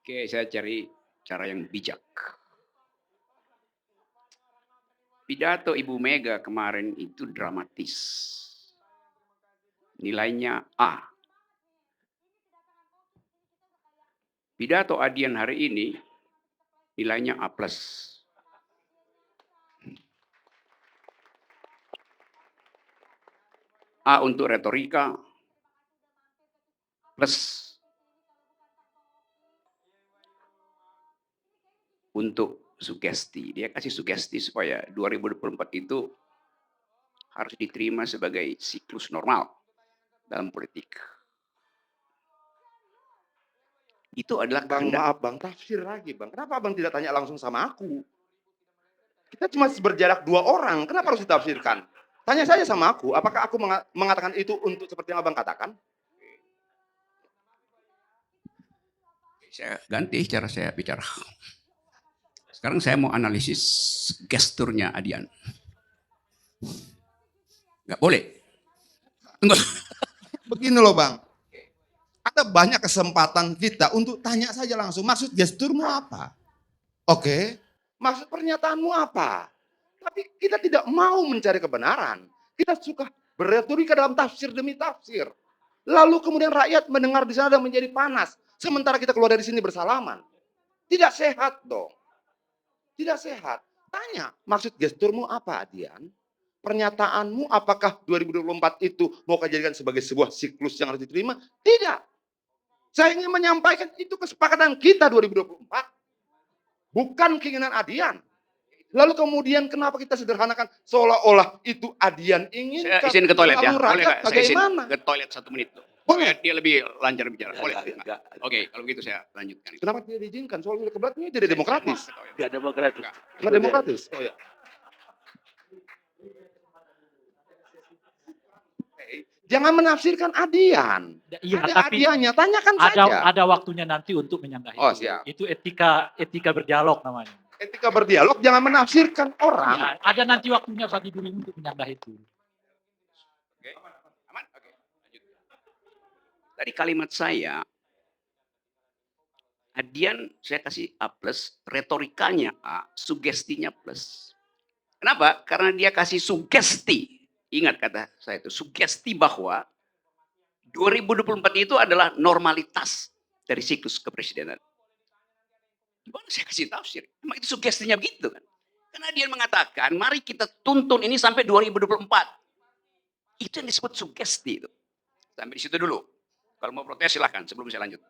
Oke, saya cari cara yang bijak. Pidato Ibu Mega kemarin itu dramatis. Nilainya A. Pidato Adian hari ini nilainya A+. A untuk retorika plus untuk sugesti. Dia kasih sugesti supaya 2024 itu harus diterima sebagai siklus normal dalam politik. Itu adalah Bang, kehendak. maaf Bang, tafsir lagi Bang. Kenapa Abang tidak tanya langsung sama aku? Kita cuma berjarak 2 orang, kenapa harus ditafsirkan? Tanya saja sama aku, apakah aku mengatakan itu untuk seperti yang Abang katakan? Saya ganti cara saya bicara. Sekarang saya mau analisis gesturnya Adian. Nggak boleh. Enggak. Begini loh Bang, ada banyak kesempatan kita untuk tanya saja langsung, maksud gesturmu apa? Oke, maksud pernyataanmu apa? Tapi kita tidak mau mencari kebenaran. Kita suka berretorika dalam tafsir demi tafsir. Lalu kemudian rakyat mendengar di sana dan menjadi panas. Sementara kita keluar dari sini bersalaman. Tidak sehat dong. Tidak sehat. Tanya, maksud gesturmu apa, Adian? Pernyataanmu apakah 2024 itu mau kau jadikan sebagai sebuah siklus yang harus diterima? Tidak. Saya ingin menyampaikan itu kesepakatan kita 2024. Bukan keinginan Adian. Lalu kemudian kenapa kita sederhanakan seolah-olah itu Adian inginkan. Saya izin ke toilet ya. Lalu Boleh rakyat nggak? Saya izin bagaimana? ke toilet 1 menit. Boleh. Supaya dia lebih lancar bicara. Boleh? Enggak. Oke, kalau begitu saya lanjutkan. Kenapa tidak diizinkan? Soal kebetulan ini tidak demokratis. Enggak demokratis. Tidak demokratis. Oh ya. Jangan menafsirkan Adian. Iya, Ada tapi Adiannya, tanyakan saja. ada waktunya nanti untuk menyanggahi Oh, itu. siap. Itu etika berdialog namanya. Ketika berdialog jangan menafsirkan orang. Ya, ada nanti waktunya bagi diri untuk menyanggahi itu. Oke. Aman? Oke. Lanjut. Tadi kalimat saya, Adian saya kasih A+, retorikanya A, sugestinya plus. Kenapa? Karena dia kasih sugesti. Ingat kata saya itu, sugesti bahwa 2024 itu adalah normalitas dari siklus kepresidenan. Gimana saya kasih tafsir? Emang itu sugestinya begitu kan? Karena dia mengatakan, mari kita tuntun ini sampai 2024. Itu yang disebut sugesti itu. Sampai di situ dulu. Kalau mau protes silahkan sebelum saya lanjut.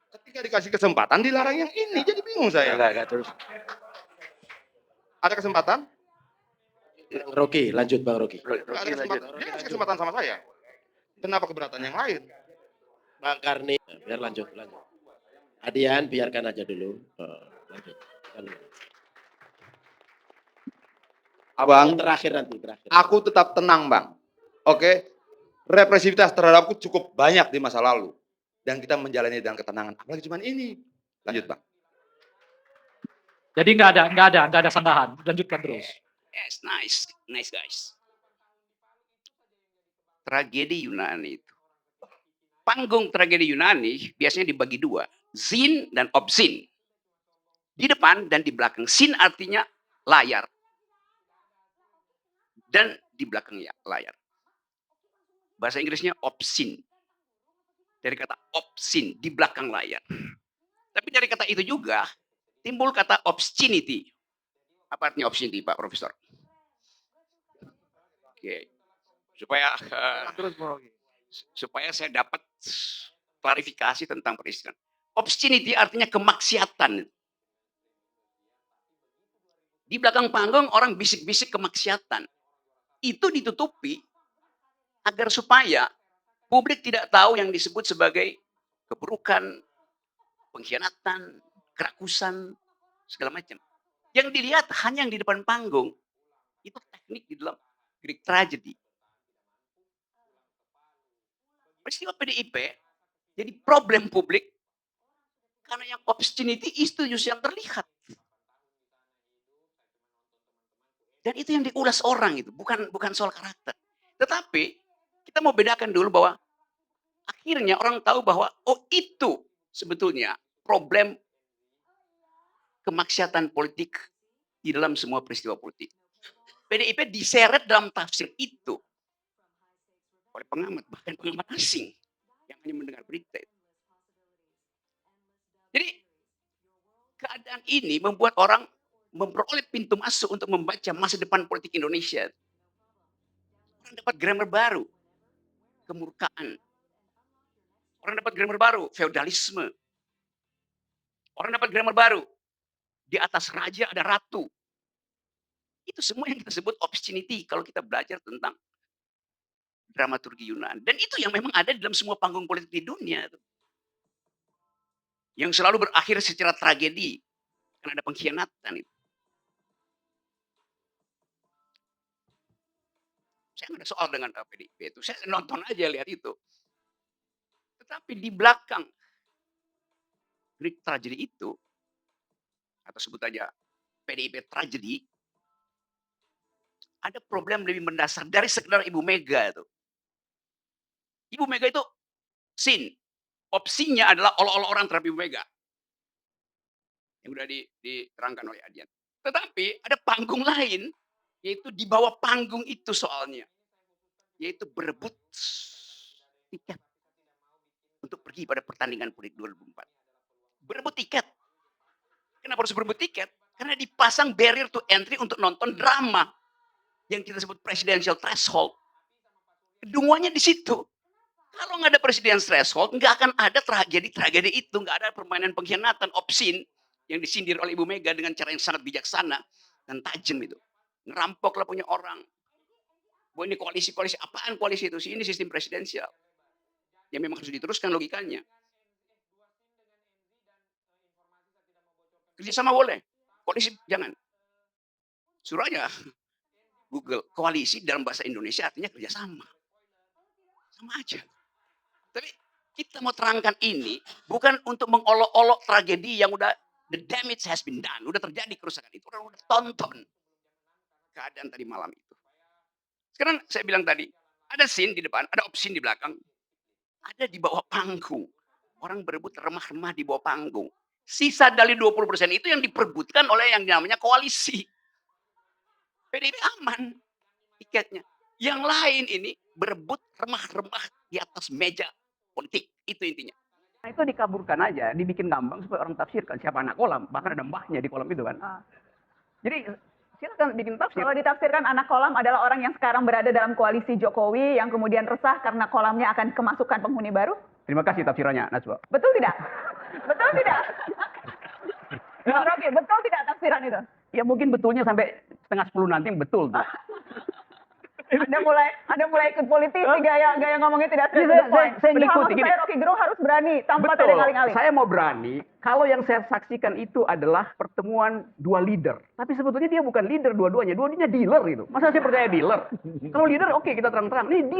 Ketika dikasih kesempatan dilarang yang ini, jadi bingung saya. Enggak terus. Ada kesempatan? Rocky, lanjut Bang Rocky. Nggak ada kesempatan. Dia kasih kesempatan sama saya. Kenapa keberatan yang lain? Bang Karni, biar lanjut. Adian biarkan aja dulu. Lanjut. Abang, Terakhir nanti. aku tetap tenang Bang. Oke, represivitas terhadapku cukup banyak di masa lalu. Dan kita menjalani dengan ketenangan. Apalagi cuma ini. Lanjut Bang. Jadi nggak ada sanggahan. Lanjutkan terus. Yes, nice guys. Tragedi Yunani itu. Panggung tragedi Yunani biasanya dibagi 2. Zin dan obsin. Di depan dan di belakang. Sin artinya layar. Dan di belakang layar. Bahasa Inggrisnya obsin. Dari kata obsin, di belakang layar. Tapi dari kata itu juga timbul kata obscenity. Apa artinya obscenity, Pak Profesor? Oke. Supaya saya dapat klarifikasi tentang peristiwa. Obscenity artinya kemaksiatan. Di belakang panggung orang bisik-bisik kemaksiatan. Itu ditutupi agar supaya publik tidak tahu yang disebut sebagai keburukan, pengkhianatan, kerakusan, segala macam. Yang dilihat hanya yang di depan panggung. Itu teknik di dalam Greek tragedy. Peristiwa PDIP jadi problem publik karena yang obscenity itu justru yang terlihat. Dan itu yang diulas orang itu, bukan soal karakter. Tetapi kita mau bedakan dulu bahwa akhirnya orang tahu bahwa oh itu sebetulnya problem kemaksiatan politik di dalam semua peristiwa politik. PDIP diseret dalam tafsir itu oleh pengamat, bahkan pengamat asing yang hanya mendengar berita itu. Jadi keadaan ini membuat orang memperoleh pintu masuk untuk membaca masa depan politik Indonesia. Orang dapat grammar baru, kemurkaan. Orang dapat grammar baru, feodalisme. Orang dapat grammar baru, di atas raja ada ratu. Itu semua yang kita sebut obscenity kalau kita belajar tentang dramaturgi Yunani. Dan itu yang memang ada di dalam semua panggung politik di dunia. Yang selalu berakhir secara tragedi. Karena ada pengkhianatan itu. Saya nggak ada soal dengan PDIP itu. Saya nonton aja lihat itu. Tetapi di belakang Greek tragedy itu, atau sebut aja PDIP tragedy, ada problem lebih mendasar dari sekedar Ibu Mega itu. Ibu Mega itu sin. Opsinya adalah olah-olah orang terhadap Ibu Mega. Yang sudah diterangkan oleh Adian. Tetapi ada panggung lain, yaitu di bawah panggung itu soalnya. Yaitu berebut tiket untuk pergi pada pertandingan politik 2004. Berebut tiket. Kenapa harus berebut tiket? Karena dipasang barrier to entry untuk nonton drama. Yang kita sebut presidential threshold. Kedunguannya di situ. Kalau nggak ada presidential threshold, nggak akan ada tragedi-tragedi itu. Nggak ada permainan pengkhianatan, obscene, yang disindir oleh Ibu Mega dengan cara yang sangat bijaksana dan tajam itu. Ngerampoklah punya orang. Bahwa ini koalisi-koalisi, apaan koalisi itu? Ini sistem presidensial. Yang memang harus diteruskan logikanya. Kerjasama boleh, koalisi jangan. Suruh aja Google, koalisi dalam bahasa Indonesia artinya kerjasama. Sama aja. Tapi kita mau terangkan ini bukan untuk mengolok-olok tragedi yang udah the damage has been done. Udah terjadi kerusakan itu. Orang udah tonton keadaan tadi malam itu. Sekarang saya bilang tadi, ada scene di depan, ada opsi di belakang. Ada di bawah panggung. Orang berebut remah-remah di bawah panggung. Sisa dari 20% itu yang diperebutkan oleh yang namanya koalisi. PDIP aman tiketnya. Yang lain ini berebut remah-remah di atas meja politik. Itu intinya. Nah, itu dikaburkan aja, dibikin ngambang supaya orang tafsirkan siapa anak kolam. Bahkan ada mbahnya di kolam itu kan. Jadi silakan bikin tafsir. Kalau ditafsirkan anak kolam adalah orang yang sekarang berada dalam koalisi Jokowi yang kemudian resah karena kolamnya akan kemasukan penghuni baru. Terima kasih tafsirannya, Najwa. Betul tidak? Betul tidak? Bang Rocky, betul tidak tafsiran itu? Ya mungkin betulnya sampai 9:30 nanti yang betul tuh. Anda mulai ikut politisi, gaya ngomongnya tidak straight to the point. Saya ngikuti Padahal gini. saya Rocky Gerung harus berani tanpa Betul, tedeng-aling-aling. saya mau berani kalau yang saya saksikan itu adalah pertemuan dua leader. Tapi sebetulnya dia bukan leader dua-duanya, dua-duanya dealer gitu. Masa saya percaya dealer? Kalau leader oke, kita terang-terang. Ini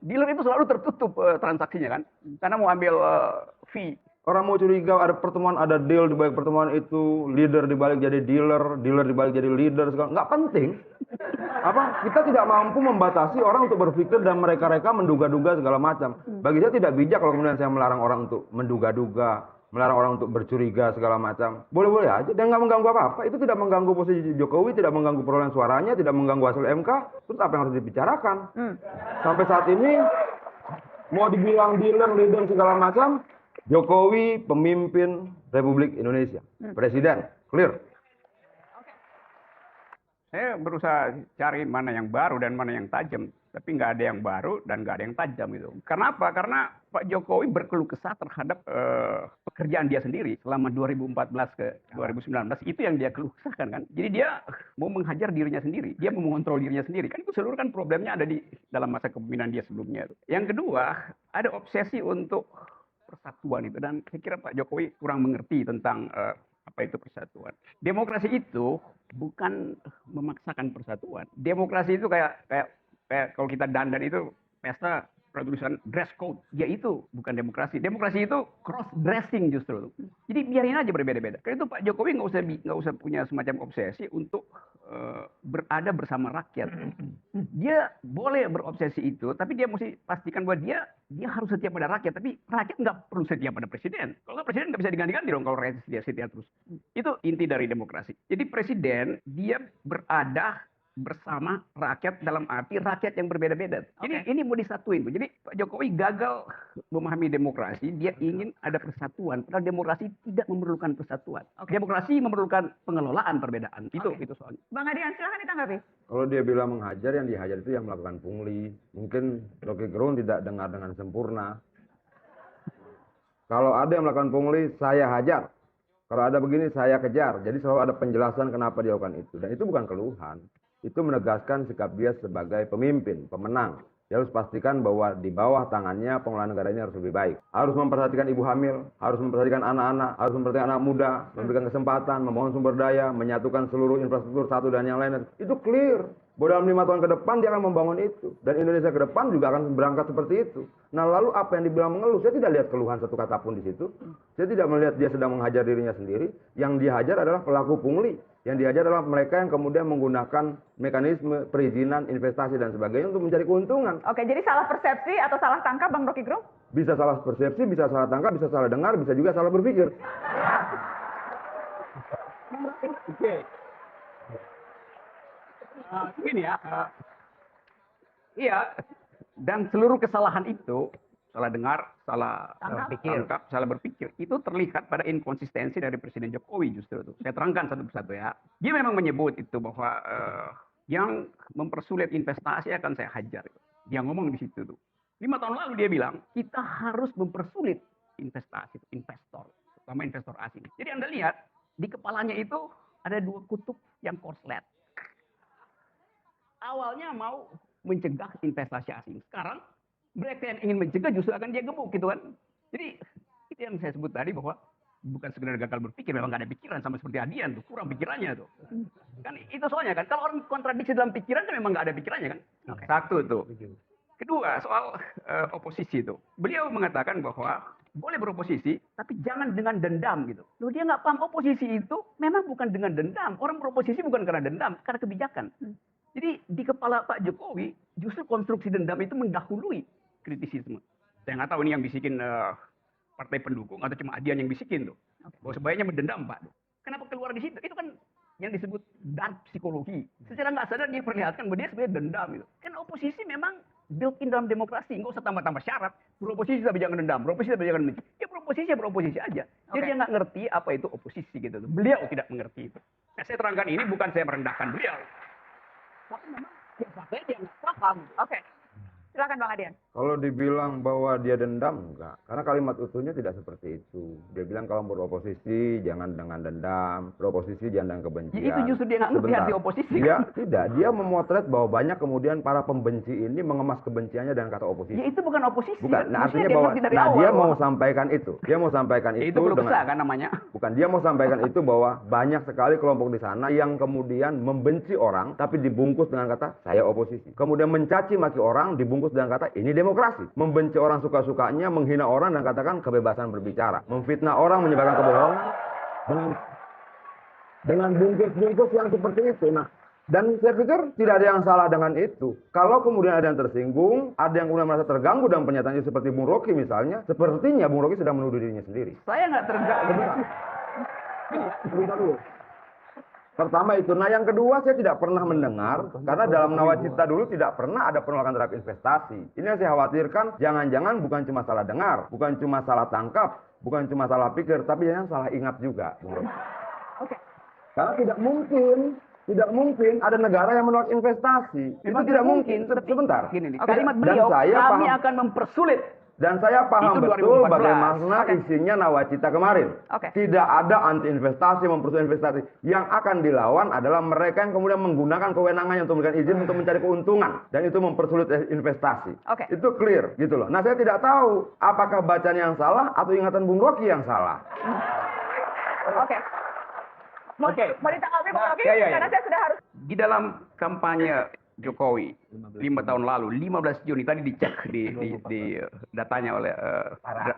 dealer itu selalu tertutup transaksinya kan. Karena mau ambil fee. Orang mau curiga ada pertemuan, ada deal di balik pertemuan itu, leader di balik jadi dealer di balik jadi leader, segala nggak penting. Apa kita tidak mampu membatasi orang untuk berpikir dan mereka-reka menduga-duga segala macam. Bagi saya tidak bijak kalau kemudian saya melarang orang untuk menduga-duga, melarang orang untuk bercuriga segala macam. Boleh-boleh aja dan nggak mengganggu apa-apa. Itu tidak mengganggu posisi Jokowi, tidak mengganggu perolehan suaranya, tidak mengganggu hasil MK. Terus apa yang harus dibicarakan? Sampai saat ini mau dibilang dealer, leader segala macam. Jokowi pemimpin Republik Indonesia, presiden, clear. Saya berusaha cari mana yang baru dan mana yang tajam, tapi nggak ada yang baru dan nggak ada yang tajam gitu. Karena apa? Karena Pak Jokowi berkeluh kesah terhadap pekerjaan dia sendiri selama 2014 ke 2019 itu yang dia keluh kesahkan kan. Jadi dia mau menghajar dirinya sendiri, dia mau mengontrol dirinya sendiri kan itu seluruh kan problemnya ada di dalam masa kepemimpinan dia sebelumnya. Yang kedua ada obsesi untuk persatuan itu dan saya kira Pak Jokowi kurang mengerti tentang apa itu persatuan. Demokrasi itu bukan memaksakan persatuan. Demokrasi itu kayak kalau kita dandan itu pesta tulisan dress code. Ya itu bukan demokrasi. Demokrasi itu cross dressing justru. Jadi biarin aja berbeda-beda. Karena itu Pak Jokowi nggak usah punya semacam obsesi untuk berada bersama rakyat. Dia boleh berobsesi itu, tapi dia mesti pastikan bahwa dia harus setia pada rakyat. Tapi rakyat nggak perlu setia pada presiden. Kalau nggak, presiden nggak bisa diganti-ganti dong kalau rakyat setia terus. Itu inti dari demokrasi. Jadi presiden dia berada bersama rakyat dalam arti rakyat yang berbeda-beda. Jadi ini mau disatuin. Jadi Pak Jokowi gagal memahami demokrasi, dia ingin ada persatuan. Padahal demokrasi tidak memerlukan persatuan. Demokrasi memerlukan pengelolaan perbedaan. Itu soalnya. Bang Adian, silahkan ditanggapi. Kalau dia bilang menghajar, yang dihajar itu yang melakukan pungli. Mungkin Rocky Gerung tidak dengar dengan sempurna. Kalau ada yang melakukan pungli, saya hajar. Kalau ada begini, saya kejar. Jadi selalu ada penjelasan kenapa dia lakukan itu. Dan itu bukan keluhan. Itu menegaskan sikap dia sebagai pemimpin, pemenang. Dia harus pastikan bahwa di bawah tangannya pengelolaan negara ini harus lebih baik. Harus memperhatikan ibu hamil, harus memperhatikan anak-anak, harus memperhatikan anak muda, memberikan kesempatan, membangun sumber daya, menyatukan seluruh infrastruktur satu dan yang lain. Itu clear. Bahwa dalam 5 tahun ke depan dia akan membangun itu. Dan Indonesia ke depan juga akan berangkat seperti itu. Nah lalu apa yang dibilang mengeluh? Saya tidak lihat keluhan satu kata pun di situ. Saya tidak melihat dia sedang menghajar dirinya sendiri. Yang dihajar adalah pelaku pungli. Yang dihajar adalah mereka yang kemudian menggunakan mekanisme perizinan, investasi dan sebagainya untuk mencari keuntungan. Oke, jadi salah persepsi atau salah tangkap Bang Rocky Gerung? Bisa salah persepsi, bisa salah tangkap, bisa salah dengar, bisa juga salah berpikir. Oke. Begini ya. Iya, dan seluruh kesalahan itu, salah dengar, salah tangkap, salah berpikir, itu terlihat pada inkonsistensi dari Presiden Jokowi justru itu. Saya terangkan satu persatu ya. Dia memang menyebut itu bahwa yang mempersulit investasi akan saya hajar. Dia ngomong di situ tuh. 5 tahun lalu dia bilang, kita harus mempersulit investasi, investor, terutama investor asing. Jadi Anda lihat, di kepalanya itu ada 2 kutub yang korslet. Awalnya mau mencegah investasi asing. Sekarang mereka yang ingin mencegah justru akan dia gebuk gitu kan. Jadi itu yang saya sebut tadi bahwa bukan sekedar gagal berpikir, memang nggak ada pikiran sama seperti Adian tuh, kurang pikirannya tuh. Kan itu soalnya kan, kalau orang kontradiksi dalam pikiran kan memang nggak ada pikirannya kan. Satu tuh. Kedua soal oposisi itu, beliau mengatakan bahwa boleh beroposisi, tapi jangan dengan dendam gitu. Loh dia nggak paham oposisi itu memang bukan dengan dendam. Orang beroposisi bukan karena dendam, karena kebijakan. Jadi di kepala Pak Jokowi justru konstruksi dendam itu mendahului kritisisme. Saya nggak tahu ini yang bisikin partai pendukung atau cuma Adian yang bisikin tuh. Bahwa sebaiknya mendendam Pak. Kenapa keluar di situ? Itu kan yang disebut dark psikologi. Secara nggak sadar dia perlihatkan bahwa dia sebenarnya dendam gitu. Kan oposisi memang built-in dalam demokrasi. Nggak usah tambah-tambah syarat. Beroposisi tapi jangan dendam. Beroposisi tapi jangan benci. Ya beroposisi aja. Jadi dia nggak ngerti apa itu oposisi gitu. Beliau tidak mengerti itu. Nah, saya terangkan ini bukan saya merendahkan beliau. Tapi memang faktanya dia nggak paham. Oke. Silakan Bang Adian. Kalau dibilang bahwa dia dendam, enggak. Karena kalimat utuhnya tidak seperti itu. Dia bilang kalau beroposisi jangan dengan dendam, beroposisi jangan dengan kebencian. Ya, itu justru dia nggak ngerti arti oposisi. Dia tidak. Dia memotret bahwa banyak kemudian para pembenci ini mengemas kebenciannya dengan kata oposisi. Ya itu bukan oposisi. Bukan. Nah, artinya dia bahwa ngerti dari awal, dia mau sampaikan itu. Dia mau sampaikan Ya, itu itu belum dengan besar kan namanya. Bukan, dia mau sampaikan itu bahwa banyak sekali kelompok di sana yang kemudian membenci orang tapi dibungkus dengan kata saya oposisi. Kemudian mencaci maki orang dibungkus dengan kata ini demokrasi. Membenci orang suka-sukanya, menghina orang dan katakan kebebasan berbicara. Memfitnah orang, menyebarkan kebohongan dengan bungkus-bungkus yang seperti itu. Nah, dan saya pikir tidak ada yang salah dengan itu. Kalau kemudian ada yang tersinggung, ada yang kemudian merasa terganggu dalam pernyataannya seperti Bung Rocky misalnya, sepertinya Bung Rocky sedang menuduh dirinya sendiri. Saya nggak terganggu. Sebentar dulu. Pertama itu. Nah yang kedua saya tidak pernah mendengar, karena dalam nawacita dulu tidak pernah ada penolakan terhadap investasi. Ini yang saya khawatirkan, jangan-jangan bukan cuma salah dengar, bukan cuma salah tangkap, bukan cuma salah pikir, tapi jangan salah ingat juga. Oke. Karena tidak mungkin ada negara yang menolak investasi. Memang itu tidak mungkin. Sebentar. Gini nih, Oke. kalimat beliau, kami akan mempersulit. Dan saya paham Itu betul 2014. bagaimana isinya nawacita kemarin. Oke. Tidak ada anti investasi, mempersulit investasi. Yang akan dilawan adalah mereka yang kemudian menggunakan kewenangannya untuk memberikan izin untuk mencari keuntungan. Dan itu mempersulit investasi. Oke. Itu clear gitu loh. Nah saya tidak tahu apakah bacaan yang salah atau ingatan Bung Rocky yang salah. Oke. Mau ditanggapi Bang Rocky? Ya. Karena saya sudah harus. Di dalam kampanye Jokowi 5 tahun lalu, 15 Juni tadi dicek di datanya oleh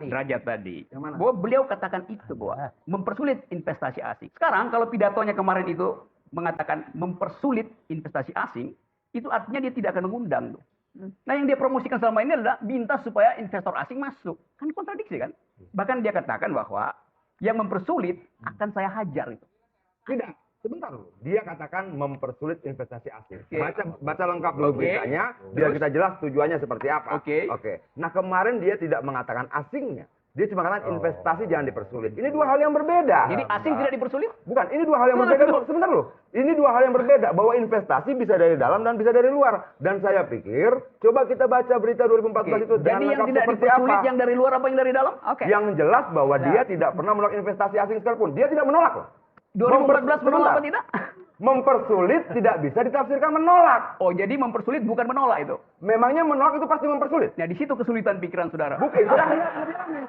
Derajat tadi. Bahwa beliau katakan itu bahwa mempersulit investasi asing. Sekarang kalau pidatonya kemarin itu mengatakan mempersulit investasi asing, itu artinya dia tidak akan mengundang tuh. Nah yang dia promosikan selama ini adalah minta supaya investor asing masuk. Kan kontradiksi kan? Bahkan dia katakan bahwa yang mempersulit akan saya hajar itu. Tidak, sebentar dulu. Dia katakan mempersulit investasi asing. Oke. Baca lengkap dulu Oke. beritanya, biar Terus? kita jelas tujuannya seperti apa. Oke. Nah kemarin dia tidak mengatakan asingnya. Dia cuma mengatakan investasi jangan dipersulit. Ini dua hal yang berbeda. Jadi asing tidak dipersulit? Bukan, ini dua hal yang berbeda. Sebentar loh. Ini dua hal yang berbeda. Bahwa investasi bisa dari dalam dan bisa dari luar. Dan saya pikir, coba kita baca berita 2014 itu. Jadi dengan yang lengkap tidak seperti dipersulit apa. yang dari luar apa yang dari dalam? Oke. Yang jelas bahwa dia tidak pernah menolak investasi asing sekalipun. Dia tidak menolak loh. 2014 menolak apa tidak? Mempersulit tidak bisa ditafsirkan menolak. Oh, jadi mempersulit bukan menolak itu. Memangnya menolak itu pasti mempersulit? Nah, di situ kesulitan pikiran saudara. Bukan, itu dah lebih aneh.